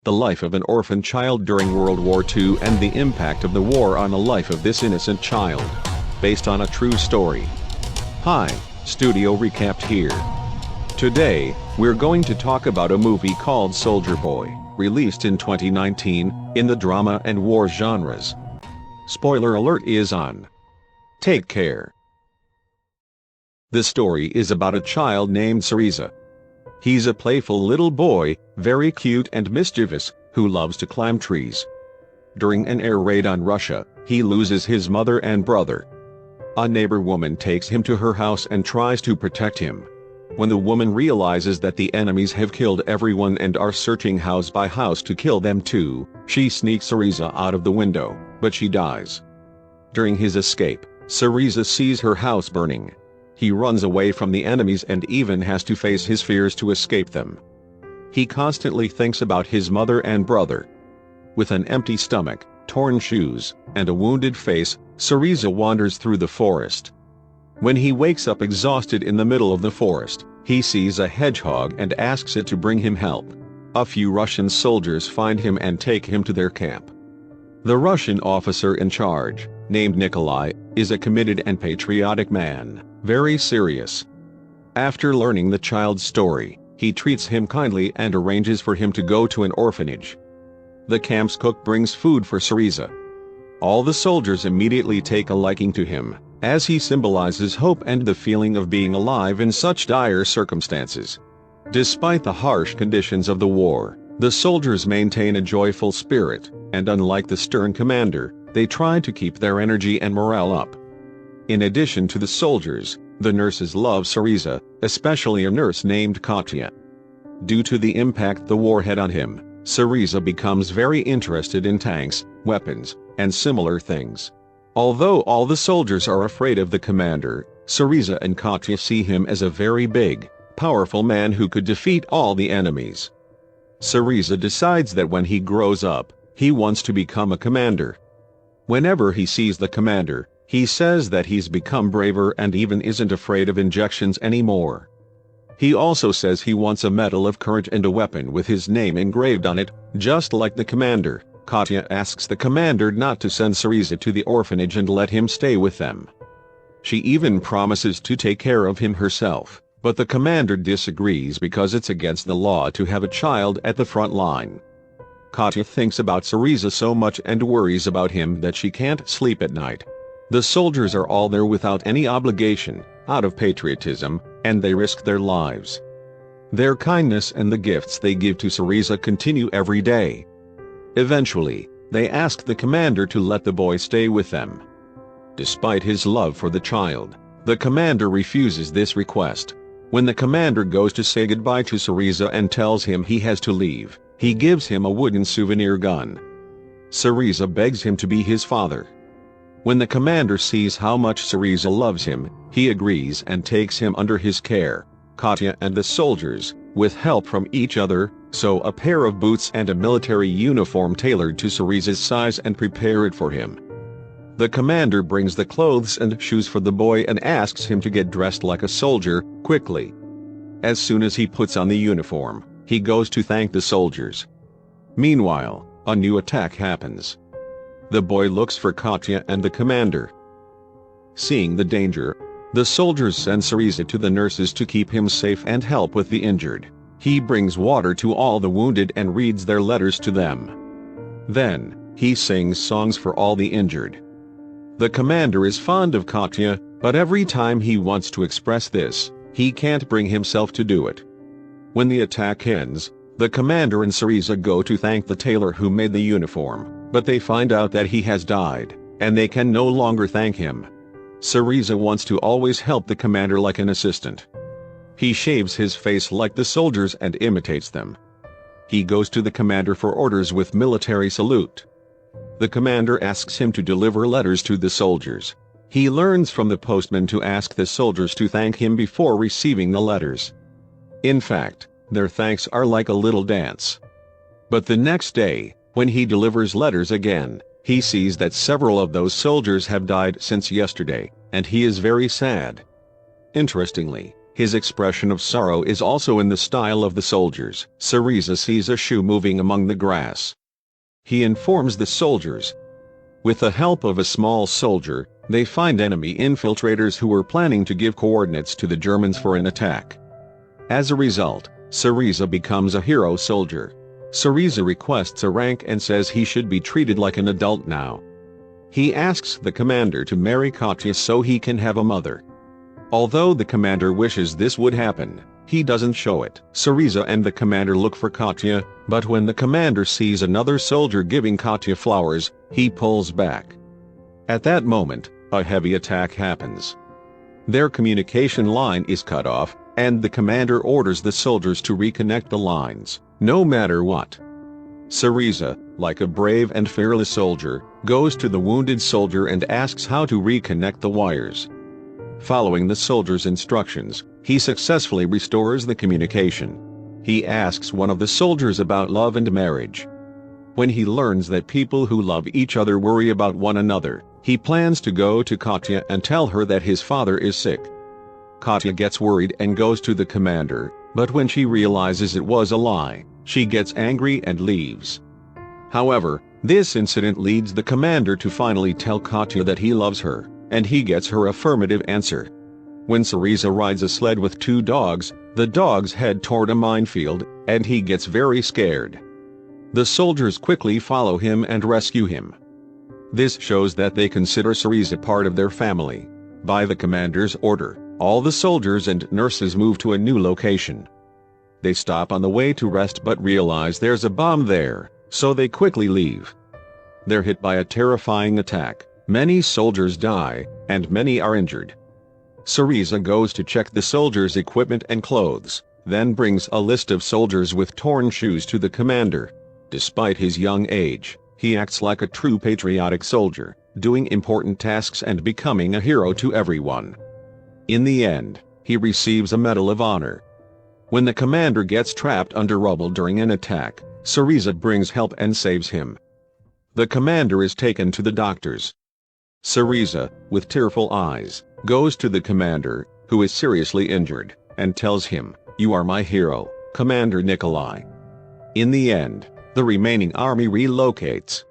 the life of an orphan child during World War II and the impact of the war on the life of this innocent child. Based on a true story. Hi, Studio Recapped here. Today, we're going to talk about a movie called Soldier Boy, released in 2019, in the drama and war genres. Spoiler alert is on. Take care. The story is about a child named Sergei. He's a playful little boy, very cute and mischievous, who loves to climb trees. During an air raid on Russia, he loses his mother and brother. A neighbor woman takes him to her house and tries to protect him. When the woman realizes that the enemies have killed everyone and are searching house by house to kill them too, she sneaks Sergei out of the window, but she dies. During his escape, Sergei sees her house burning. He runs away from the enemies and even has to face his fears to escape them. He constantly thinks about his mother and brother. With an empty stomach, torn shoes, and a wounded face, Sergei wanders through the forest. When he wakes up exhausted in the middle of the forest, he sees a hedgehog and asks it to bring him help. A few Russian soldiers find him and take him to their camp. The Russian officer in charge, named Nikolai, is a committed and patriotic man, very serious. After learning the child's story, he treats him kindly and arranges for him to go to an orphanage. The camp's cook brings food for Sergei. All the soldiers immediately take a liking to him, as he symbolizes hope and the feeling of being alive in such dire circumstances. Despite the harsh conditions of the war, the soldiers maintain a joyful spirit, and unlike the stern commander, they try to keep their energy and morale up. In addition to the soldiers, the nurses love Sergei, especially a nurse named Katya. Due to the impact the war had on him, Sergei becomes very interested in tanks, weapons, and similar things. Although all the soldiers are afraid of the commander, Sergei and Katya see him as a very big, powerful man who could defeat all the enemies. Sergei decides that when he grows up, he wants to become a commander. Whenever he sees the commander, he says that he's become braver and even isn't afraid of injections anymore. He also says he wants a medal of courage and a weapon with his name engraved on it, just like the commander. Katya asks the commander not to send Sergei to the orphanage and let him stay with them. She even promises to take care of him herself, but the commander disagrees because it's against the law to have a child at the front line. Katya thinks about Sergei so much and worries about him that she can't sleep at night. The soldiers are all there without any obligation, out of patriotism, and they risk their lives. Their kindness and the gifts they give to Sergei continue every day. Eventually, they ask the commander to let the boy stay with them. Despite his love for the child, the commander refuses this request. When the commander goes to say goodbye to Sergei and tells him he has to leave, he gives him a wooden souvenir gun. Sergei begs him to be his father. When the commander sees how much Sergei loves him, he agrees and takes him under his care. Katya and the soldiers, with help from each other, sew a pair of boots and a military uniform tailored to Sergei's size and prepare it for him. The commander brings the clothes and shoes for the boy and asks him to get dressed like a soldier, quickly. As soon as he puts on the uniform, he goes to thank the soldiers. Meanwhile, a new attack happens. The boy looks for Katya and the commander. Seeing the danger, the soldiers send Sergei to the nurses to keep him safe and help with the injured. He brings water to all the wounded and reads their letters to them. Then, he sings songs for all the injured. The commander is fond of Katya, but every time he wants to express this, he can't bring himself to do it. When the attack ends, the commander and Sergei go to thank the tailor who made the uniform, but they find out that he has died, and they can no longer thank him. Sergei wants to always help the commander like an assistant. He shaves his face like the soldiers and imitates them. He goes to the commander for orders with military salute. The commander asks him to deliver letters to the soldiers. He learns from the postman to ask the soldiers to thank him before receiving the letters. In fact, their thanks are like a little dance. But the next day, when he delivers letters again, he sees that several of those soldiers have died since yesterday, and he is very sad. Interestingly, His expression of sorrow is also in the style of the soldiers. Sergei sees a shoe moving among the grass. He informs the soldiers. With the help of a small soldier, they find enemy infiltrators who were planning to give coordinates to the Germans for an attack. As a result, Sergei becomes a hero soldier. Sergei requests a rank and says he should be treated like an adult now. He asks the commander to marry Katya so he can have a mother. Although the commander wishes this would happen, he doesn't show it. Sergei and the commander look for Katya, but when the commander sees another soldier giving Katya flowers, he pulls back. At that moment, a heavy attack happens. Their communication line is cut off, and the commander orders the soldiers to reconnect the lines, no matter what. Sergei, like a brave and fearless soldier, goes to the wounded soldier and asks how to reconnect the wires. Following the soldier's instructions, he successfully restores the communication. He asks one of the soldiers about love and marriage. When he learns that people who love each other worry about one another, he plans to go to Katya and tell her that his father is sick. Katya gets worried and goes to the commander, but when she realizes it was a lie, she gets angry and leaves. However, this incident leads the commander to finally tell Katya that he loves her, and he gets her affirmative answer. When Sergei rides a sled with two dogs, the dogs head toward a minefield, and he gets very scared. The soldiers quickly follow him and rescue him. This shows that they consider Sergei part of their family. By the commander's order, all the soldiers and nurses move to a new location. They stop on the way to rest but realize there's a bomb there, so they quickly leave. They're hit by a terrifying attack. Many soldiers die, and many are injured. Sergei goes to check the soldiers' equipment and clothes, then brings a list of soldiers with torn shoes to the commander. Despite his young age, he acts like a true patriotic soldier, doing important tasks and becoming a hero to everyone. In the end, he receives a Medal of Honor. When the commander gets trapped under rubble during an attack, Sergei brings help and saves him. The commander is taken to the doctors. Sergei, with tearful eyes, goes to the commander, who is seriously injured, and tells him, "You are my hero, Commander Nikolai." In the end, the remaining army relocates.